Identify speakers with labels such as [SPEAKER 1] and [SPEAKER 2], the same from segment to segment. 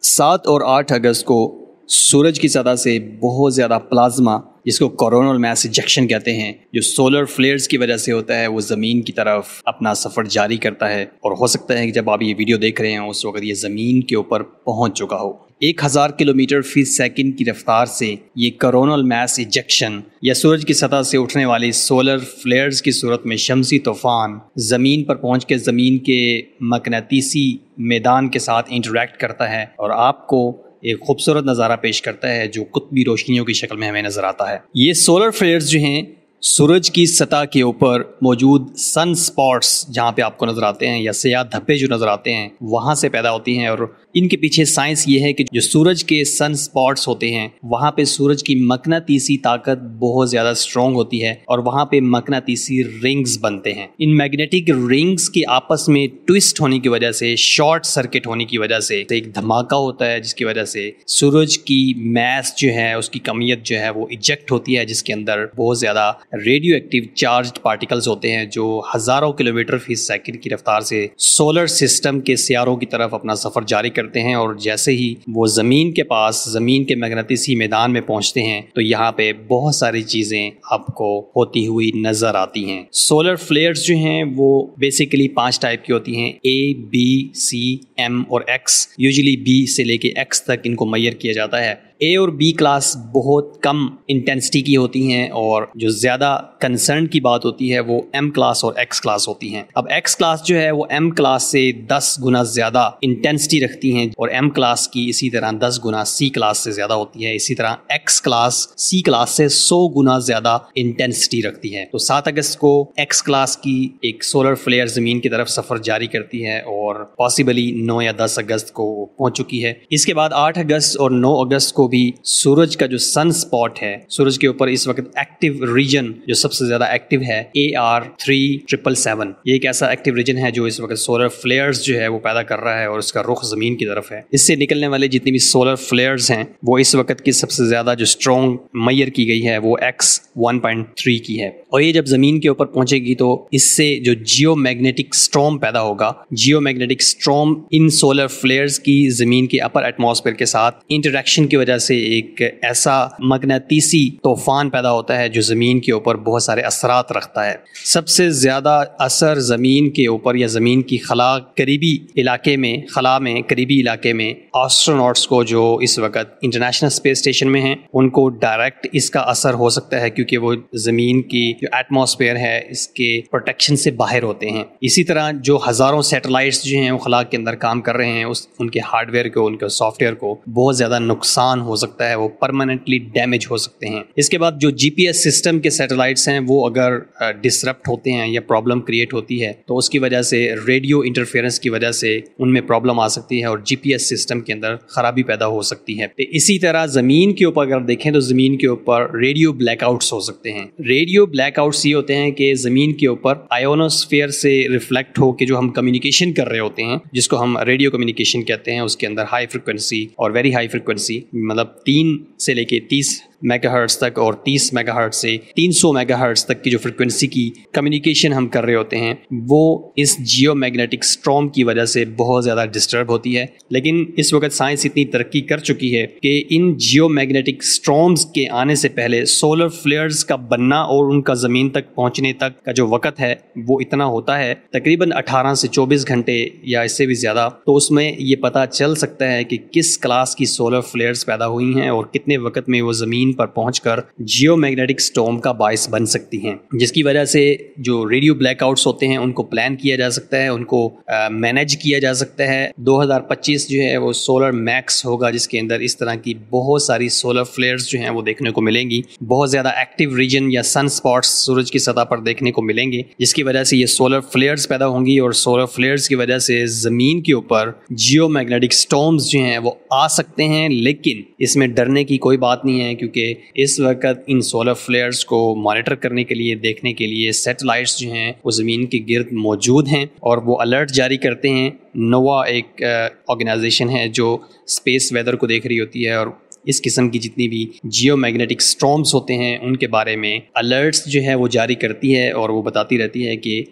[SPEAKER 1] 7 اور 8 اگست کو سورج کی سطح سے بہت زیادہ پلازما، جس کو کورونل میس ایجیکشن کہتے ہیں، جو سولر فلیئرز کی وجہ سے ہوتا ہے، وہ زمین کی طرف اپنا سفر جاری کرتا ہے، اور ہو سکتا ہے کہ جب آپ یہ ویڈیو دیکھ رہے ہیں اس وقت یہ زمین کے اوپر پہنچ چکا ہو۔ 1000 کلومیٹر فی سیکنڈ کی رفتار سے یہ کورونل میس ایجیکشن یا سورج کی سطح سے اٹھنے والی سولر فلیئرز کی صورت میں شمسی طوفان زمین پر پہنچ کے زمین کے مقناطیسی میدان کے ساتھ انٹریکٹ کرتا ہے اور آپ کو ایک خوبصورت نظارہ پیش کرتا ہے جو قطبی روشنیوں کی شکل میں ہمیں نظر آتا ہے۔ یہ سولر فلیئرز جو ہیں سورج کی سطح کے اوپر موجود سن سپاٹس جہاں پہ آپ کو نظر آتے ہیں یا سیاہ دھبے جو نظر آتے ہیں وہاں سے پیدا ہوتی ہیں، اور ان کے پیچھے سائنس یہ ہے کہ جو سورج کے سن سپاٹس ہوتے ہیں وہاں پہ سورج کی مقناطیسی طاقت بہت زیادہ اسٹرانگ ہوتی ہے اور وہاں پہ مقناطیسی رنگز بنتے ہیں۔ ان میگنیٹک رنگز کے آپس میں ٹوسٹ ہونے کی وجہ سے، شارٹ سرکٹ ہونے کی وجہ سے ایک دھماکہ ہوتا ہے، جس کی وجہ سے سورج کی میس جو ہے، اس کی کمیت جو ہے وہ ایجیکٹ ہوتی ہے، جس کے اندر بہت زیادہ ریڈیو ایکٹیو چارجڈ پارٹیکلز ہوتے ہیں جو ہزاروں کلومیٹر فی سیکنڈ کی رفتار سے سولر سسٹم کے سیاروں کی طرف اپنا سفر جاری کرتے ہیں، اور جیسے ہی وہ زمین کے پاس، زمین کے مقناطیسی میدان میں پہنچتے ہیں تو یہاں پہ بہت ساری چیزیں آپ کو ہوتی ہوئی نظر آتی ہیں۔ سولر فلیئرز جو ہیں وہ بیسیکلی 5 ٹائپ کی ہوتی ہیں، A B C M اور X۔ یوزلی B سے لے کے X تک ان کو میئر کیا جاتا ہے۔ A اور B کلاس بہت کم انٹینسٹی کی ہوتی ہیں، اور جو زیادہ کنسرن کی بات ہوتی ہے وہ M کلاس اور X کلاس ہوتی ہیں۔ اب X کلاس جو ہے وہ M کلاس سے 10 گنا زیادہ انٹینسٹی رکھتی ہیں، اور M کلاس کی اسی طرح 10 گنا C کلاس سے زیادہ ہوتی ہے۔ اسی طرح X کلاس C کلاس سے 100 گنا زیادہ انٹینسٹی رکھتی ہے۔ تو 7 اگست کو X کلاس کی ایک سولر فلیئر زمین کی طرف سفر جاری کرتی ہے، اور پاسبلی 9 یا 10 اگست کو پہنچ چکی ہے۔ اس کے بعد 8 اگست اور 9 اگست کو بھی سورج کا جو سن سپاٹ ہے، سورج کے اوپر اس وقت ایکٹیو ریجن جو سب سے زیادہ ایکٹیو ہے AR3777، یہ ایک ایسا ایکٹیو ریجن ہے جو اس وقت سولر فلیئرز جو ہے وہ پیدا کر رہا ہے، اور اس کا رخ زمین کی طرف ہے۔ اس سے نکلنے والے جتنی بھی سولر فلیئرز ہیں وہ اس وقت کی سب سے زیادہ جو اسٹرانگ میئر کی گئی ہے وہ X1.3 کی ہے، اور یہ جب زمین کے اوپر پہنچے گی تو اس سے جو جیو میگنیٹک اسٹارم پیدا ہوگا، جیو میگنیٹک اسٹارم ان سولر فلیئرز کی زمین کے اپر ایٹماسفیئر کے ساتھ انٹریکشن کی وجہ سے ایک ایسا مقناطیسی طوفان پیدا ہوتا ہے جو زمین کے اوپر بہت سارے اثرات رکھتا ہے۔ سب سے زیادہ اثر زمین کے اوپر یا زمین کی خلا قریبی علاقے میں آسٹروناٹس کو جو اس وقت انٹرنیشنل اسپیس اسٹیشن میں ہیں ان کو ڈائریکٹ اس کا اثر ہو سکتا ہے، کیونکہ وہ زمین کی جو ایٹماسفیئر ہے اس کے پروٹیکشن سے باہر ہوتے ہیں۔ اسی طرح جو ہزاروں سیٹلائٹس جو ہیں وہ خلا کے اندر کام کر رہے ہیں، ان کے ہارڈ ویئر کو، ان کے سافٹ ویئر کو بہت زیادہ نقصان ہو سکتا ہے، وہ پرماننٹلی ڈیمیج ہو سکتے ہیں۔ اس کے بعد جو GPS سسٹم کے سیٹلائٹس ہیں وہ اگر ڈسرپٹ ہوتے ہیں یا پرابلم کریٹ ہوتی ہے تو اس کی وجہ سے ریڈیو انٹرفیئرنس کی وجہ سے ان میں پرابلم آ سکتی ہے، اور GPS سسٹم کے اندر خرابی پیدا ہو سکتی ہے۔ اسی طرح زمین کے اوپر اگر دیکھیں تو زمین کے اوپر ریڈیو بلیک آؤٹس ہو سکتے ہیں۔ ریڈیو بلیک آؤٹس یہ ہوتے ہیں کہ زمین کے اوپر آئونوسفیئر سے ریفلیکٹ ہو کے جو ہم کمیونیکیشن کر رہے ہوتے ہیں، جس کو ہم ریڈیو کمیونیکیشن کہتے ہیں، اس کے اندر ہائی فریکوینسی اور ویری ہائی فریکوینسی، مطلب 3 سے لے کے 30 میگا ہرٹز تک اور 30 میگا ہرٹز سے 300 میگا ہرٹز تک کی جو فریکوینسی کی کمیونیکیشن ہم کر رہے ہوتے ہیں وہ اس جیو میگنیٹک اسٹارم کی وجہ سے بہت زیادہ ڈسٹرب ہوتی ہے۔ لیکن اس وقت سائنس اتنی ترقی کر چکی ہے کہ ان جیو میگنیٹک اسٹارمز کے آنے سے پہلے سولر فلیئرز کا بننا اور ان کا زمین تک پہنچنے تک کا جو وقت ہے وہ اتنا ہوتا ہے تقریباً 18 سے 24 گھنٹے یا اس سے بھی زیادہ۔ تو اس میں یہ پتہ چل سکتا ہے کہ کس کلاس کی سولر فلیئرز پیدا ہوئی ہیں اور کتنے وقت میں وہ زمین پر پہنچ کر جیو میگنیٹک اسٹارم کا باعث بن سکتی ہیں، جس کی وجہ سے جو ریڈیو بلیک آؤٹس ہوتے ہیں ان کو پلان کیا جا سکتا ہے، ان کو مینیج کیا جا سکتا ہے۔ 2025 جو ہے وہ سولر میکس ہوگا، جس کے اندر اس طرح کی بہت ساری سولر فلیئرز جو ہیں وہ دیکھنے کو ملیں گی، بہت زیادہ ایکٹیو ریجن یا سن سپاٹس سورج کی سطح پر دیکھنے کو ملیں گے، جس کی وجہ سے یہ سولر فلیئرز پیدا ہوں گی، اور سولر فلیئرز کی وجہ سے زمین کے اوپر جیو میگنیٹک اسٹارمز جو ہیں وہ آ سکتے ہیں۔ لیکن اس میں ڈرنے کی کوئی بات نہیں ہے، کیونکہ اس وقت ان سولر فلیئرز کو مانیٹر کرنے کے لیے، دیکھنے کے لیے سیٹلائٹس جو ہیں وہ زمین کے گرد موجود ہیں، اور وہ الرٹ جاری کرتے ہیں۔ نوا ایک آرگنائزیشن ہے جو اسپیس ویدر کو دیکھ رہی ہوتی ہے، اور اس قسم کی جتنی بھی جیو میگنیٹک اسٹارمز ہوتے ہیں ان کے بارے میں الرٹس جو ہے وہ جاری کرتی ہے اور وہ بتاتی رہتی ہے کہ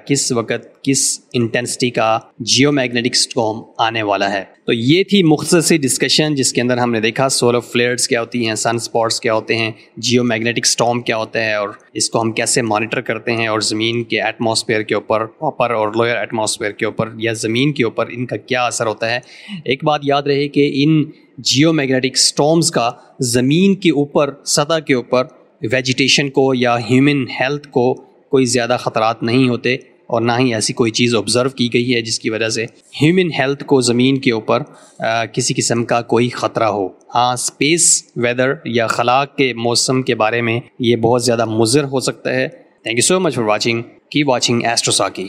[SPEAKER 1] کس وقت کس انٹینسٹی کا جیو میگنیٹک اسٹارم آنے والا ہے. تو یہ تھی مختصر سی ڈسکشن جس کے اندر ہم نے دیکھا سولر فلیئرز کیا ہوتی ہیں, سن اسپاٹس کیا ہوتے ہیں, جیو میگنیٹک اسٹارم کیا ہوتا ہے اور اس کو ہم کیسے مانیٹر کرتے ہیں, اور زمین کے ایٹماسفیئر کے اوپر, اپر اور لوئر ایٹماسفیئر کے اوپر یا زمین کے اوپر ان کا کیا اثر ہوتا ہے. ایک بات یاد رہے کہ ان جیو میگنیٹک اسٹارمز کا زمین کے اوپر, سطح کے اوپر ویجیٹیشن کو یا ہیومن ہیلتھ کو کوئی زیادہ خطرات نہیں ہوتے, اور نہ ہی ایسی کوئی چیز آبزرو کی گئی ہے جس کی وجہ سے ہیومن ہیلتھ کو زمین کے اوپر کسی قسم کا کوئی خطرہ ہو. ہاں, اسپیس ویدر یا خلا کے موسم کے بارے میں یہ بہت زیادہ مضر ہو سکتا ہے. Thank you so much for watching. Keep watching Astro ساکی.